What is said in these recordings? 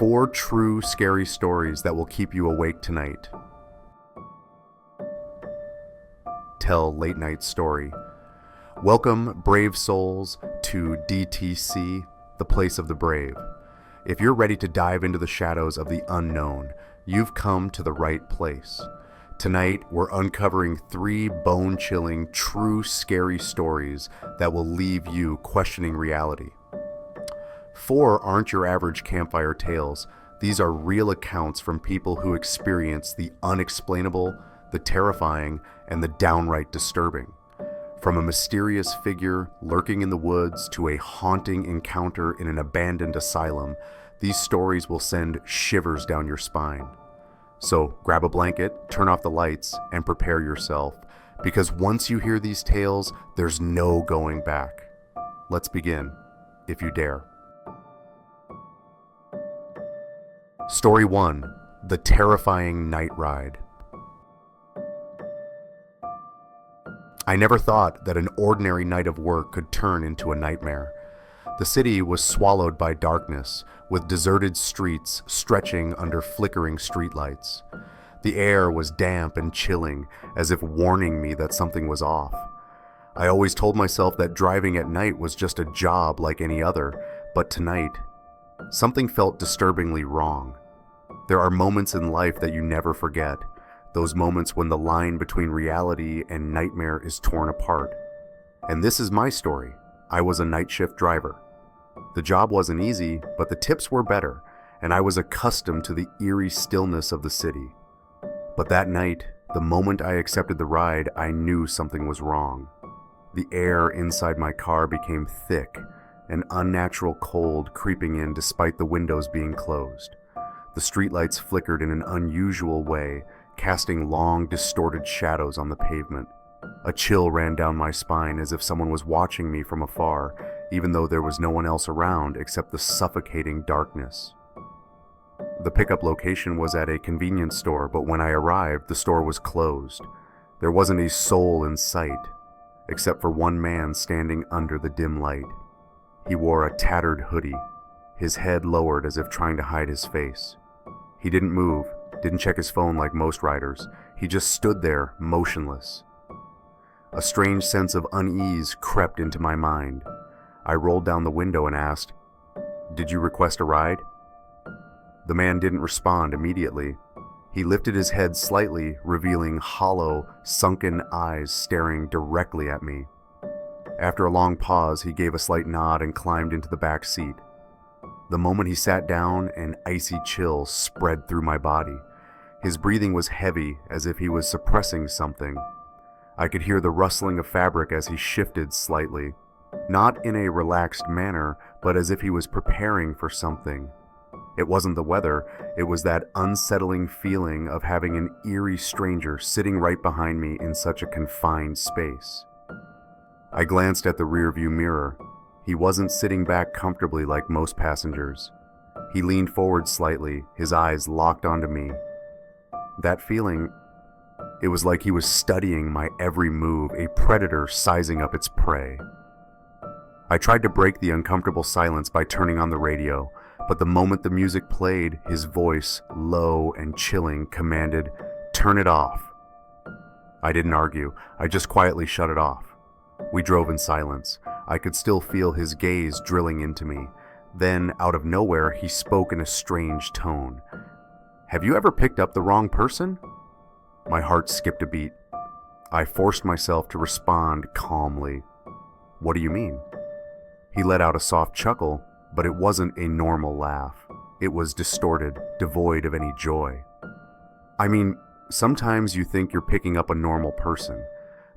4 true scary stories that will keep you awake tonight. Tell late night story. Welcome, brave souls, to DTC, the place of the brave. If you're ready to dive into the shadows of the unknown, you've come to the right place. Tonight, we're uncovering 3 bone-chilling, true scary stories that will leave you questioning reality. 4 aren't your average campfire tales. These are real accounts from people who experience the unexplainable, the terrifying, and the downright disturbing. From a mysterious figure lurking in the woods to a haunting encounter in an abandoned asylum, these stories will send shivers down your spine. So grab a blanket, turn off the lights, and prepare yourself, because once you hear these tales, there's no going back. Let's begin, if you dare. Story 1: The Terrifying Night Ride. I never thought that an ordinary night of work could turn into a nightmare. The city was swallowed by darkness, with deserted streets stretching under flickering streetlights. The air was damp and chilling, as if warning me that something was off. I always told myself that driving at night was just a job like any other, but tonight, something felt disturbingly wrong. There are moments in life that you never forget, those moments when the line between reality and nightmare is torn apart. And this is my story. I was a night shift driver. The job wasn't easy, but the tips were better, and I was accustomed to the eerie stillness of the city. But that night, the moment I accepted the ride, I knew something was wrong. The air inside my car became thick, an unnatural cold creeping in despite the windows being closed. The streetlights flickered in an unusual way, casting long, distorted shadows on the pavement. A chill ran down my spine as if someone was watching me from afar, even though there was no one else around except the suffocating darkness. The pickup location was at a convenience store, but when I arrived, the store was closed. There wasn't a soul in sight, except for one man standing under the dim light. He wore a tattered hoodie, his head lowered as if trying to hide his face. He didn't move, didn't check his phone like most riders. He just stood there, motionless. A strange sense of unease crept into my mind. I rolled down the window and asked, "Did you request a ride?" The man didn't respond immediately. He lifted his head slightly, revealing hollow, sunken eyes staring directly at me. After a long pause, he gave a slight nod and climbed into the back seat. The moment he sat down, an icy chill spread through my body. His breathing was heavy, as if he was suppressing something. I could hear the rustling of fabric as he shifted slightly, not in a relaxed manner, but as if he was preparing for something. It wasn't the weather, it was that unsettling feeling of having an eerie stranger sitting right behind me in such a confined space. I glanced at the rearview mirror. He wasn't sitting back comfortably like most passengers. He leaned forward slightly, his eyes locked onto me. That feeling, it was like he was studying my every move, a predator sizing up its prey. I tried to break the uncomfortable silence by turning on the radio, but the moment the music played, his voice, low and chilling, commanded, "Turn it off." I didn't argue, I just quietly shut it off. We drove in silence. I could still feel his gaze drilling into me. Then, out of nowhere, he spoke in a strange tone. "Have you ever picked up the wrong person?" My heart skipped a beat. I forced myself to respond calmly. "What do you mean?" He let out a soft chuckle, but it wasn't a normal laugh. It was distorted, devoid of any joy. "I mean, sometimes you think you're picking up a normal person,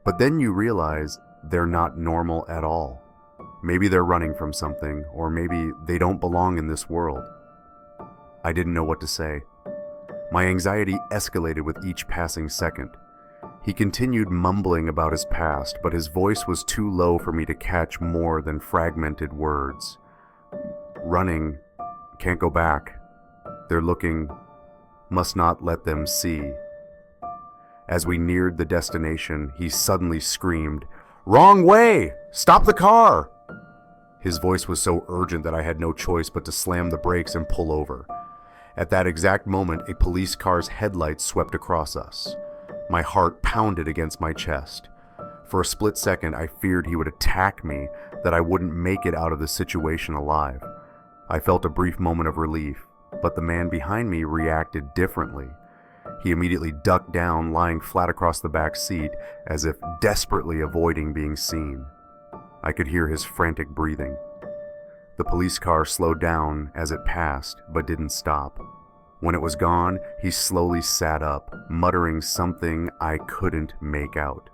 but then you realize they're not normal at all. Maybe they're running from something, or maybe they don't belong in this world." I didn't know what to say. My anxiety escalated with each passing second. He continued mumbling about his past, but his voice was too low for me to catch more than fragmented words. "Running, can't go back. They're looking, must not let them see." As we neared the destination, he suddenly screamed, "Wrong way! Stop the car!" His voice was so urgent that I had no choice but to slam the brakes and pull over. At that exact moment, a police car's headlights swept across us. My heart pounded against my chest. For a split second, I feared he would attack me, that I wouldn't make it out of the situation alive. I felt a brief moment of relief, but the man behind me reacted differently. He immediately ducked down, lying flat across the back seat, as if desperately avoiding being seen. I could hear his frantic breathing. The police car slowed down as it passed, but didn't stop. When it was gone, he slowly sat up, muttering something I couldn't make out.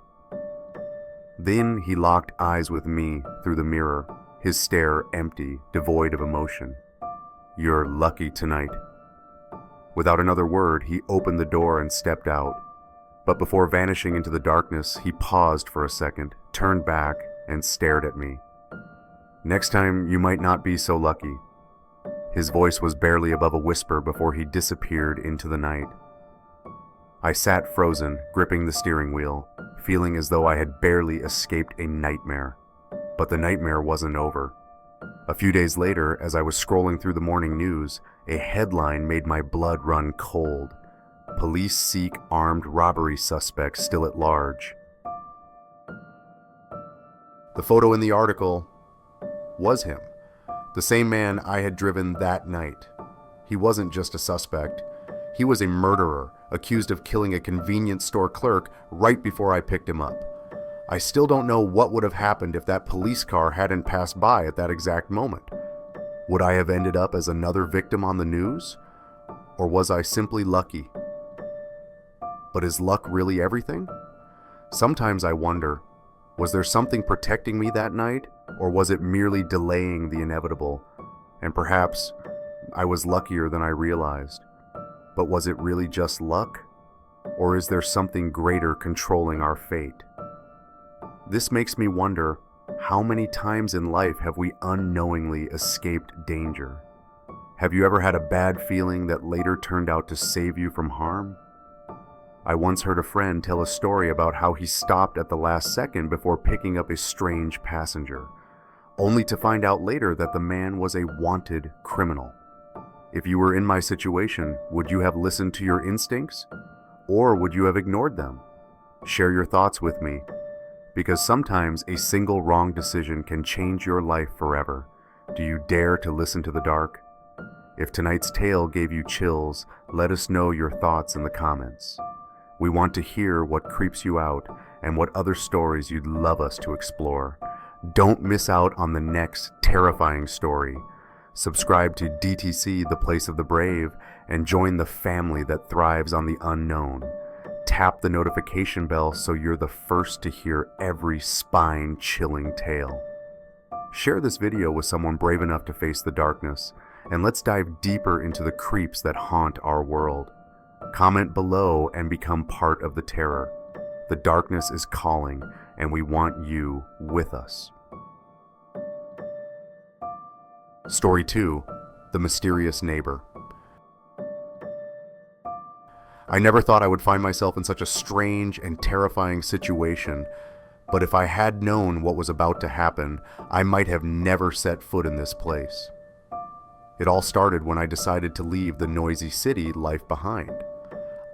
Then he locked eyes with me through the mirror, his stare empty, devoid of emotion. "You're lucky tonight." Without another word, he opened the door and stepped out. But before vanishing into the darkness, he paused for a second, turned back, and stared at me. "Next time, you might not be so lucky." His voice was barely above a whisper before he disappeared into the night. I sat frozen, gripping the steering wheel, feeling as though I had barely escaped a nightmare. But the nightmare wasn't over. A few days later, as I was scrolling through the morning news, a headline made my blood run cold. "Police seek armed robbery suspect still at large." The photo in the article was him, the same man I had driven that night. He wasn't just a suspect. He was a murderer, accused of killing a convenience store clerk right before I picked him up. I still don't know what would have happened if that police car hadn't passed by at that exact moment. Would I have ended up as another victim on the news? Or was I simply lucky? But is luck really everything? Sometimes I wonder, was there something protecting me that night, or was it merely delaying the inevitable? And perhaps I was luckier than I realized. But was it really just luck? Or is there something greater controlling our fate? This makes me wonder, how many times in life have we unknowingly escaped danger? Have you ever had a bad feeling that later turned out to save you from harm? I once heard a friend tell a story about how he stopped at the last second before picking up a strange passenger, only to find out later that the man was a wanted criminal. If you were in my situation, would you have listened to your instincts? Or would you have ignored them? Share your thoughts with me, because sometimes a single wrong decision can change your life forever. Do you dare to listen to the dark? If tonight's tale gave you chills, let us know your thoughts in the comments. We want to hear what creeps you out and what other stories you'd love us to explore. Don't miss out on the next terrifying story. Subscribe to DTC, The Place of the Brave, and join the family that thrives on the unknown. Tap the notification bell so you're the first to hear every spine-chilling tale. Share this video with someone brave enough to face the darkness, and let's dive deeper into the creeps that haunt our world. Comment below and become part of the terror. The darkness is calling, and we want you with us. Story 2, The Mysterious Neighbor. I never thought I would find myself in such a strange and terrifying situation, but if I had known what was about to happen, I might have never set foot in this place. It all started when I decided to leave the noisy city life behind.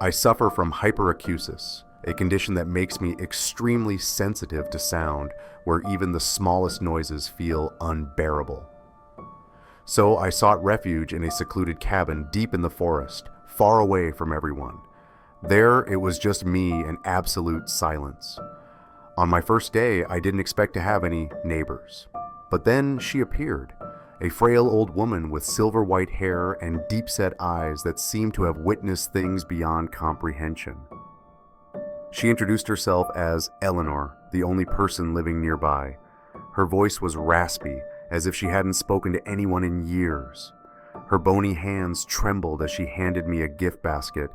I suffer from hyperacusis, a condition that makes me extremely sensitive to sound, where even the smallest noises feel unbearable. So I sought refuge in a secluded cabin deep in the forest, far away from everyone. There, it was just me and absolute silence. On my first day, I didn't expect to have any neighbors. But then she appeared, a frail old woman with silver white hair and deep-set eyes that seemed to have witnessed things beyond comprehension. She introduced herself as Eleanor, the only person living nearby. Her voice was raspy, as if she hadn't spoken to anyone in years. Her bony hands trembled as she handed me a gift basket,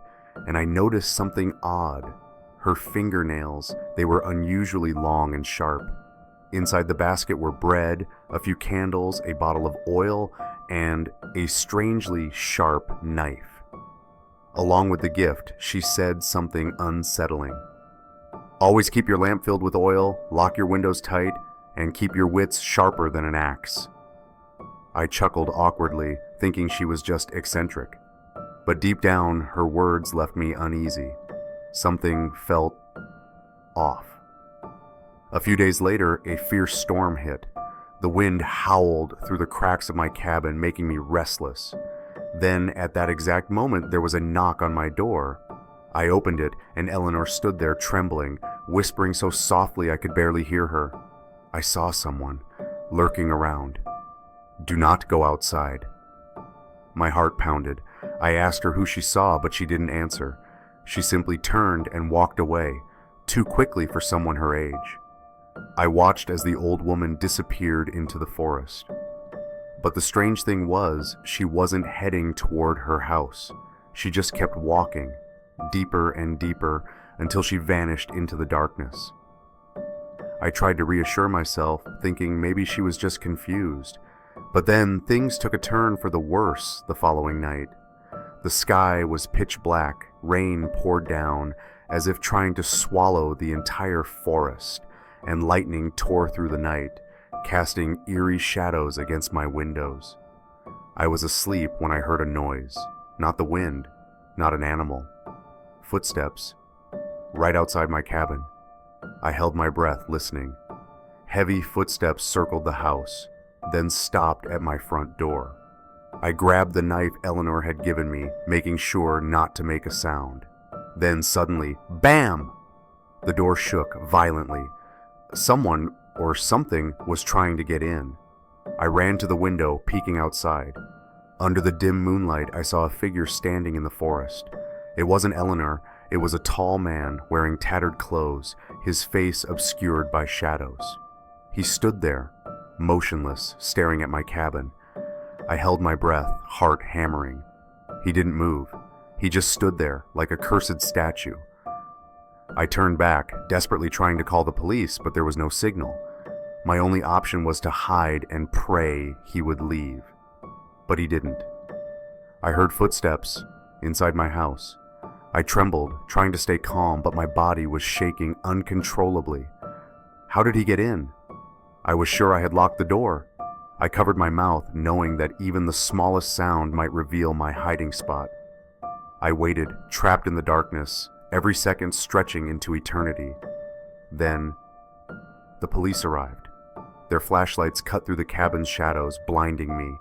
and I noticed something odd. Her fingernails, they were unusually long and sharp. Inside the basket were bread, a few candles, a bottle of oil, and a strangely sharp knife. Along with the gift, she said something unsettling. "Always keep your lamp filled with oil, lock your windows tight, and keep your wits sharper than an axe." I chuckled awkwardly, thinking she was just eccentric. But deep down, her words left me uneasy. Something felt off. A few days later, a fierce storm hit. The wind howled through the cracks of my cabin, making me restless. Then, at that exact moment, there was a knock on my door. I opened it, and Eleanor stood there trembling, whispering so softly I could barely hear her. I saw someone lurking around. Do not go outside. My heart pounded. I asked her who she saw, but she didn't answer. She simply turned and walked away, too quickly for someone her age. I watched as the old woman disappeared into the forest. But the strange thing was, she wasn't heading toward her house. She just kept walking, deeper and deeper, until she vanished into the darkness. I tried to reassure myself, thinking maybe she was just confused. But then things took a turn for the worse the following night. The sky was pitch black, rain poured down, as if trying to swallow the entire forest, and lightning tore through the night, casting eerie shadows against my windows. I was asleep when I heard a noise, not the wind, not an animal. Footsteps, right outside my cabin. I held my breath, listening. Heavy footsteps circled the house, then stopped at my front door. I grabbed the knife Eleanor had given me, making sure not to make a sound. Then suddenly, bam! The door shook violently. Someone or something was trying to get in. I ran to the window, peeking outside. Under the dim moonlight, I saw a figure standing in the forest. It wasn't Eleanor. It was a tall man wearing tattered clothes, his face obscured by shadows. He stood there, motionless, staring at my cabin. I held my breath, heart hammering. He didn't move. He just stood there, like a cursed statue. I turned back, desperately trying to call the police, but there was no signal. My only option was to hide and pray he would leave. But he didn't. I heard footsteps inside my house. I trembled, trying to stay calm, but my body was shaking uncontrollably. How did he get in? I was sure I had locked the door. I covered my mouth, knowing that even the smallest sound might reveal my hiding spot. I waited, trapped in the darkness, every second stretching into eternity. Then, the police arrived. Their flashlights cut through the cabin's shadows, blinding me.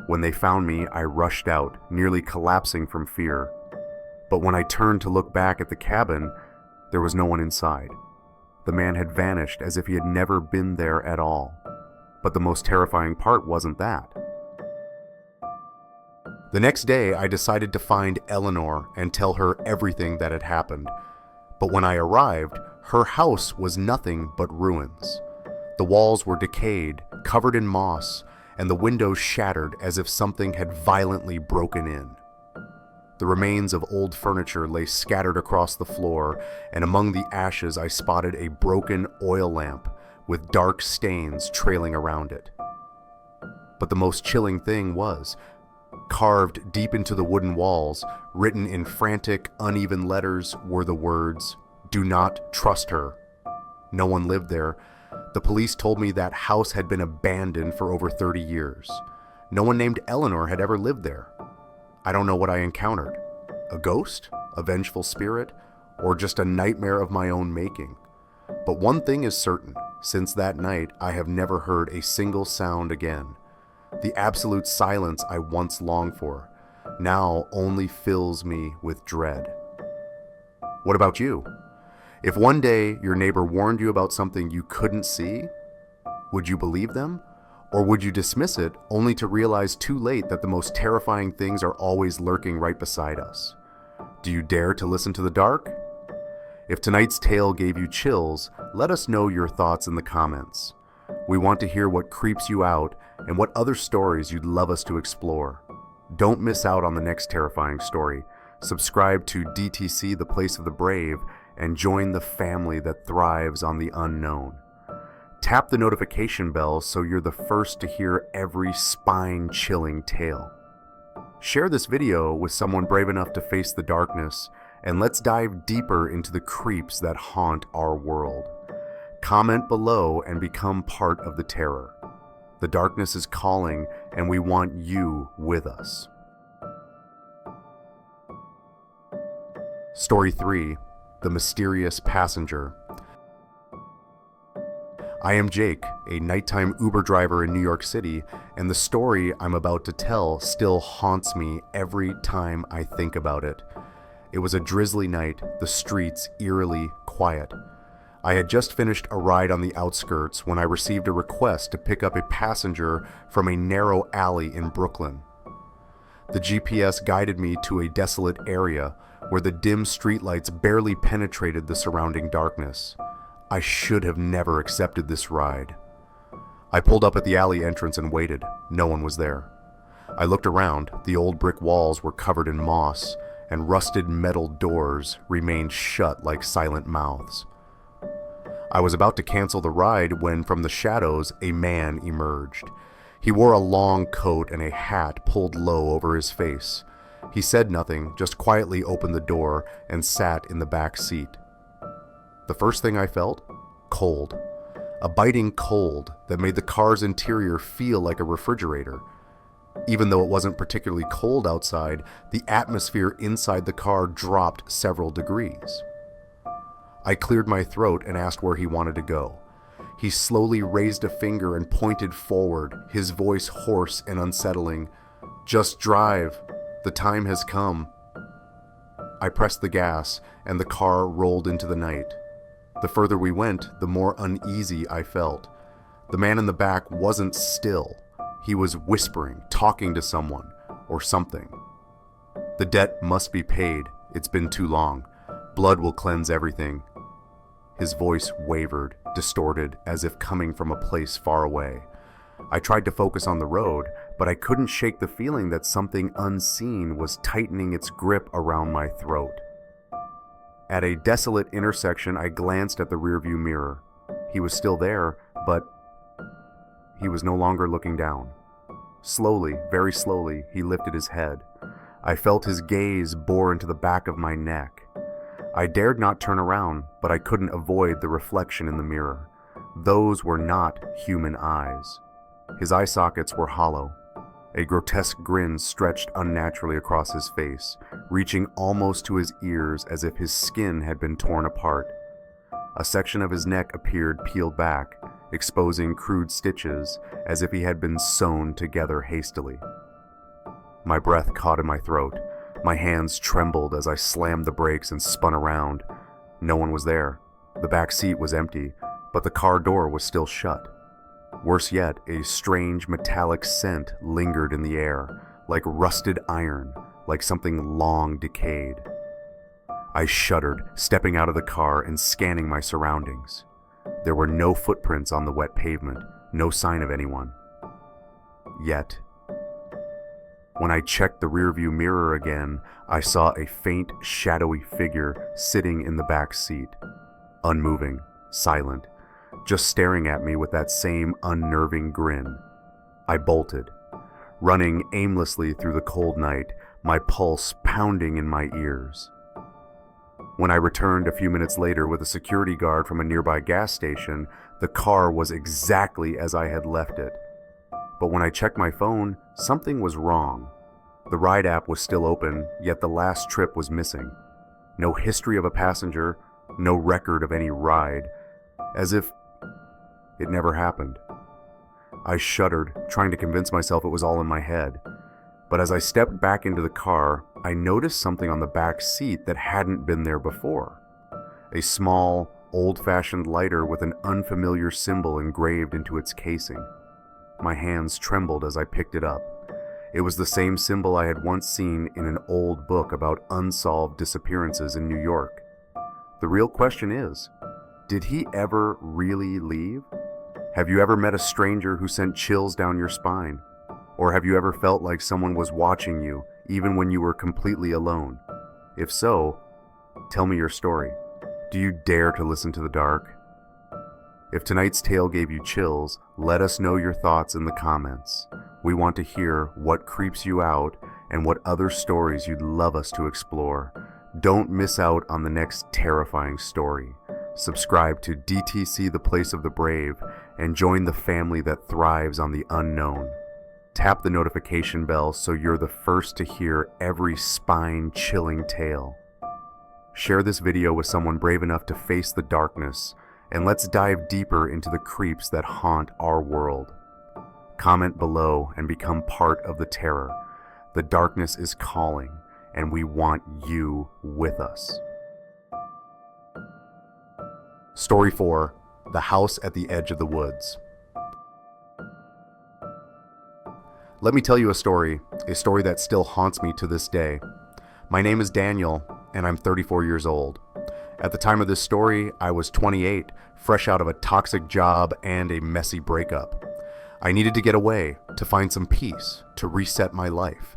When they found me, I rushed out, nearly collapsing from fear. But when I turned to look back at the cabin, there was no one inside. The man had vanished as if he had never been there at all. But the most terrifying part wasn't that. The next day, I decided to find Eleanor and tell her everything that had happened. But when I arrived, her house was nothing but ruins. The walls were decayed, covered in moss, and the windows shattered as if something had violently broken in. The remains of old furniture lay scattered across the floor, and among the ashes I spotted a broken oil lamp with dark stains trailing around it. But the most chilling thing was, carved deep into the wooden walls, written in frantic, uneven letters, were the words, "Do not trust her." No one lived there. The police told me that house had been abandoned for over 30 years. No one named Eleanor had ever lived there. I don't know what I encountered. A ghost? A vengeful spirit? Or just a nightmare of my own making? But one thing is certain. Since that night, I have never heard a single sound again. The absolute silence I once longed for now only fills me with dread. What about you? If one day your neighbor warned you about something you couldn't see, would you believe them? Or would you dismiss it only to realize too late that the most terrifying things are always lurking right beside us? Do you dare to listen to the dark? If tonight's tale gave you chills, let us know your thoughts in the comments. We want to hear what creeps you out and what other stories you'd love us to explore. Don't miss out on the next terrifying story. Subscribe to DTC, The Place of the Brave, and join the family that thrives on the unknown. Tap the notification bell so you're the first to hear every spine-chilling tale. Share this video with someone brave enough to face the darkness, and let's dive deeper into the creeps that haunt our world. Comment below and become part of the terror. The darkness is calling, and we want you with us. Story 3: The Mysterious Passenger. I am Jake, a nighttime Uber driver in New York City, and the story I'm about to tell still haunts me every time I think about it. It was a drizzly night, the streets eerily quiet. I had just finished a ride on the outskirts when I received a request to pick up a passenger from a narrow alley in Brooklyn. The GPS guided me to a desolate area where the dim streetlights barely penetrated the surrounding darkness. I should have never accepted this ride. I pulled up at the alley entrance and waited. No one was there. I looked around. The old brick walls were covered in moss, and rusted metal doors remained shut like silent mouths. I was about to cancel the ride when, from the shadows, a man emerged. He wore a long coat and a hat pulled low over his face. He said nothing, just quietly opened the door and sat in the back seat. The first thing I felt? Cold. A biting cold that made the car's interior feel like a refrigerator. Even though it wasn't particularly cold outside, the atmosphere inside the car dropped several degrees. I cleared my throat and asked where he wanted to go. He slowly raised a finger and pointed forward, his voice hoarse and unsettling. "Just drive. The time has come." I pressed the gas, and the car rolled into the night. The further we went, the more uneasy I felt. The man in the back wasn't still. He was whispering, talking to someone, or something. "The debt must be paid. It's been too long. Blood will cleanse everything." His voice wavered, distorted, as if coming from a place far away. I tried to focus on the road, but I couldn't shake the feeling that something unseen was tightening its grip around my throat. At a desolate intersection, I glanced at the rearview mirror. He was still there, but he was no longer looking down. Slowly, very slowly, he lifted his head. I felt his gaze bore into the back of my neck. I dared not turn around, but I couldn't avoid the reflection in the mirror. Those were not human eyes. His eye sockets were hollow. A grotesque grin stretched unnaturally across his face, reaching almost to his ears as if his skin had been torn apart. A section of his neck appeared peeled back, exposing crude stitches as if he had been sewn together hastily. My breath caught in my throat. My hands trembled as I slammed the brakes and spun around. No one was there. The back seat was empty, but the car door was still shut. Worse yet, a strange metallic scent lingered in the air, like rusted iron, like something long decayed. I shuddered, stepping out of the car and scanning my surroundings. There were no footprints on the wet pavement, no sign of anyone. Yet, when I checked the rearview mirror again, I saw a faint, shadowy figure sitting in the back seat, unmoving, silent, just staring at me with that same unnerving grin. I bolted, running aimlessly through the cold night, my pulse pounding in my ears. When I returned a few minutes later with a security guard from a nearby gas station, the car was exactly as I had left it. But when I checked my phone, something was wrong. The ride app was still open, yet the last trip was missing. No history of a passenger, no record of any ride, as if it never happened. I shuddered, trying to convince myself it was all in my head. But as I stepped back into the car, I noticed something on the back seat that hadn't been there before. A small, old-fashioned lighter with an unfamiliar symbol engraved into its casing. My hands trembled as I picked it up. It was the same symbol I had once seen in an old book about unsolved disappearances in New York. The real question is, did he ever really leave? Have you ever met a stranger who sent chills down your spine? Or have you ever felt like someone was watching you, even when you were completely alone? If so, tell me your story. Do you dare to listen to the dark? If tonight's tale gave you chills, let us know your thoughts in the comments. We want to hear what creeps you out and what other stories you'd love us to explore. Don't miss out on the next terrifying story. Subscribe to DTC The Place of the Brave and join the family that thrives on the unknown. Tap the notification bell so you're the first to hear every spine-chilling tale. share this video with someone brave enough to face the darkness, and let's dive deeper into the creeps that haunt our world. Comment below and become part of the terror. The darkness is calling, and we want you with us. Story 4. The House at the Edge of the Woods. Let me tell you a story that still haunts me to this day. My name is Daniel, and I'm 34 years old. At the time of this story, I was 28, fresh out of a toxic job and a messy breakup. I needed to get away, to find some peace, to reset my life.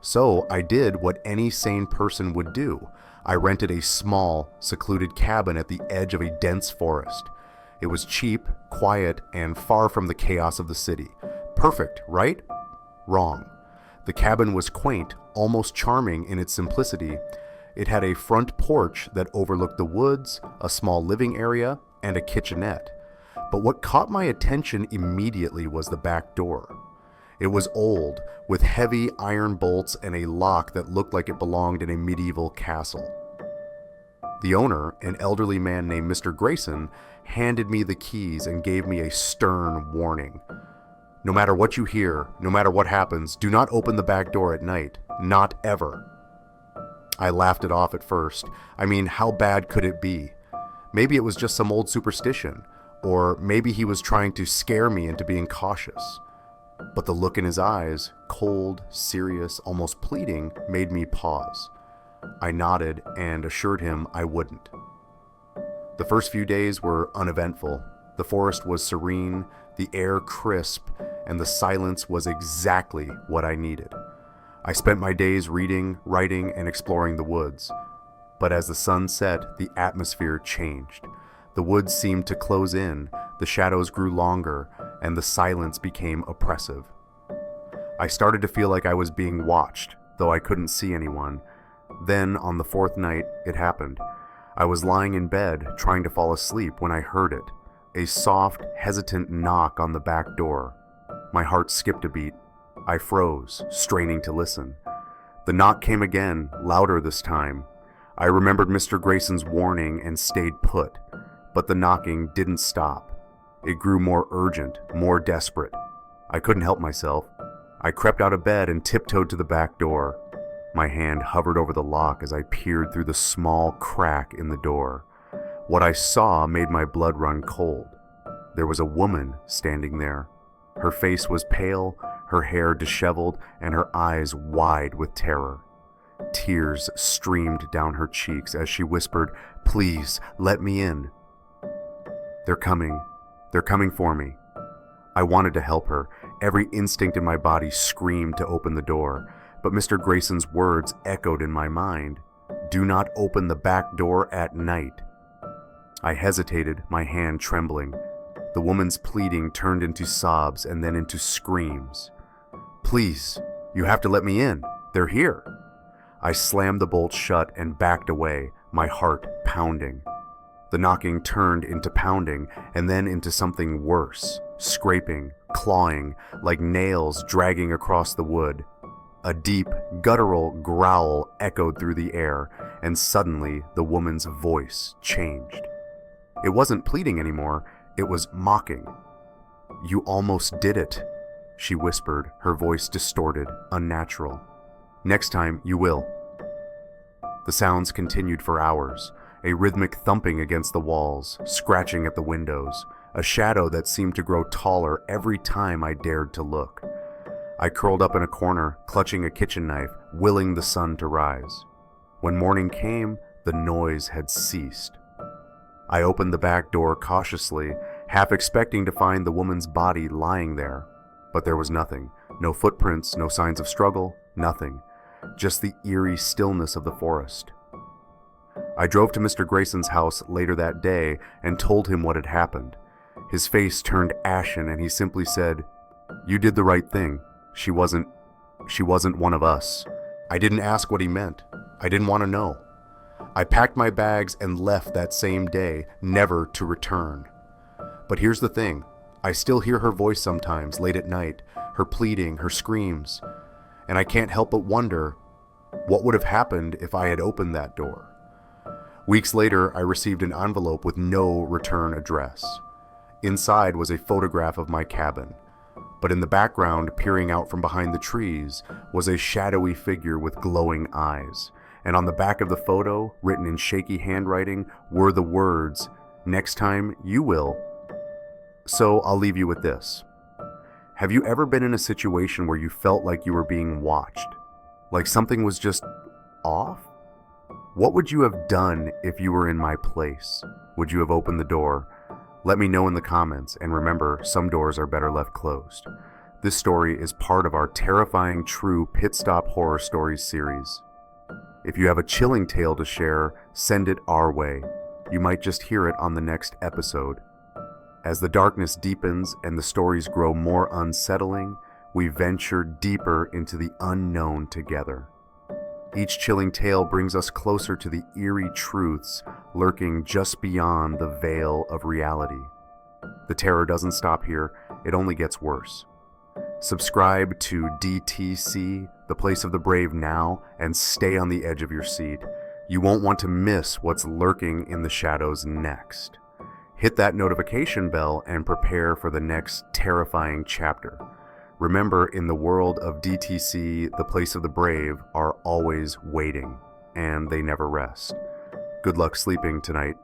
So I did what any sane person would do. I rented a small, secluded cabin at the edge of a dense forest. It was cheap, quiet, and far from the chaos of the city. Perfect, right? Wrong. The cabin was quaint, almost charming in its simplicity. It had a front porch that overlooked the woods, a small living area, and a kitchenette. But what caught my attention immediately was the back door. It was old, with heavy iron bolts and a lock that looked like it belonged in a medieval castle. The owner, an elderly man named Mr. Grayson, handed me the keys and gave me a stern warning. No matter what you hear, no matter what happens, do not open the back door at night. Not ever. I laughed it off at first. I mean, how bad could it be? Maybe it was just some old superstition. Or maybe he was trying to scare me into being cautious. But the look in his eyes, cold, serious, almost pleading, made me pause. I nodded and assured him I wouldn't. The first few days were uneventful. The forest was serene, the air crisp, and the silence was exactly what I needed. I spent my days reading, writing, and exploring the woods. But as the sun set, the atmosphere changed. The woods seemed to close in, the shadows grew longer, and the silence became oppressive. I started to feel like I was being watched, though I couldn't see anyone. Then, on the fourth night, it happened. I was lying in bed, trying to fall asleep, when I heard it. A soft, hesitant knock on the back door. My heart skipped a beat. I froze, straining to listen. The knock came again, louder this time. I remembered Mr. Grayson's warning and stayed put. But the knocking didn't stop. It grew more urgent, more desperate. I couldn't help myself. I crept out of bed and tiptoed to the back door. My hand hovered over the lock as I peered through the small crack in the door. What I saw made my blood run cold. There was a woman standing there. Her face was pale, her hair disheveled, and her eyes wide with terror. Tears streamed down her cheeks as she whispered, "Please, let me in." They're coming. They're coming for me. I wanted to help her. Every instinct in my body screamed to open the door. But Mr. Grayson's words echoed in my mind. Do not open the back door at night. I hesitated, my hand trembling. The woman's pleading turned into sobs and then into screams. "Please, you have to let me in. They're here." I slammed the bolt shut and backed away, my heart pounding. The knocking turned into pounding and then into something worse, scraping, clawing, like nails dragging across the wood. A deep, guttural growl echoed through the air, and suddenly the woman's voice changed. It wasn't pleading anymore, it was mocking. "You almost did it," she whispered, her voice distorted, unnatural. "Next time, you will." The sounds continued for hours, a rhythmic thumping against the walls, scratching at the windows, a shadow that seemed to grow taller every time I dared to look. I curled up in a corner, clutching a kitchen knife, willing the sun to rise. When morning came, the noise had ceased. I opened the back door cautiously, half expecting to find the woman's body lying there. But there was nothing. No footprints, no signs of struggle, nothing. Just the eerie stillness of the forest. I drove to Mr. Grayson's house later that day and told him what had happened. His face turned ashen and he simply said, "You did the right thing. She wasn't one of us." I didn't ask what he meant. I didn't want to know. I packed my bags and left that same day, never to return. But here's the thing. I still hear her voice sometimes, late at night, her pleading, her screams. And I can't help but wonder, what would have happened if I had opened that door? Weeks later, I received an envelope with no return address. Inside was a photograph of my cabin, but in the background, peering out from behind the trees, was a shadowy figure with glowing eyes. And on the back of the photo, written in shaky handwriting, were the words, "Next time, you will." So I'll leave you with this. Have you ever been in a situation where you felt like you were being watched? Like something was just off? What would you have done if you were in my place? Would you have opened the door? Let me know in the comments, and remember, some doors are better left closed. This story is part of our terrifying true Pit Stop Horror Stories series. If you have a chilling tale to share, send it our way. You might just hear it on the next episode. As the darkness deepens and the stories grow more unsettling, we venture deeper into the unknown together. Each chilling tale brings us closer to the eerie truths lurking just beyond the veil of reality. The terror doesn't stop here, it only gets worse. Subscribe to DTC, The Place of the Brave now, and stay on the edge of your seat. You won't want to miss what's lurking in the shadows next. Hit that notification bell and prepare for the next terrifying chapter. Remember, in the world of DTC, the Place of the Brave are always waiting, and they never rest. Good luck sleeping tonight.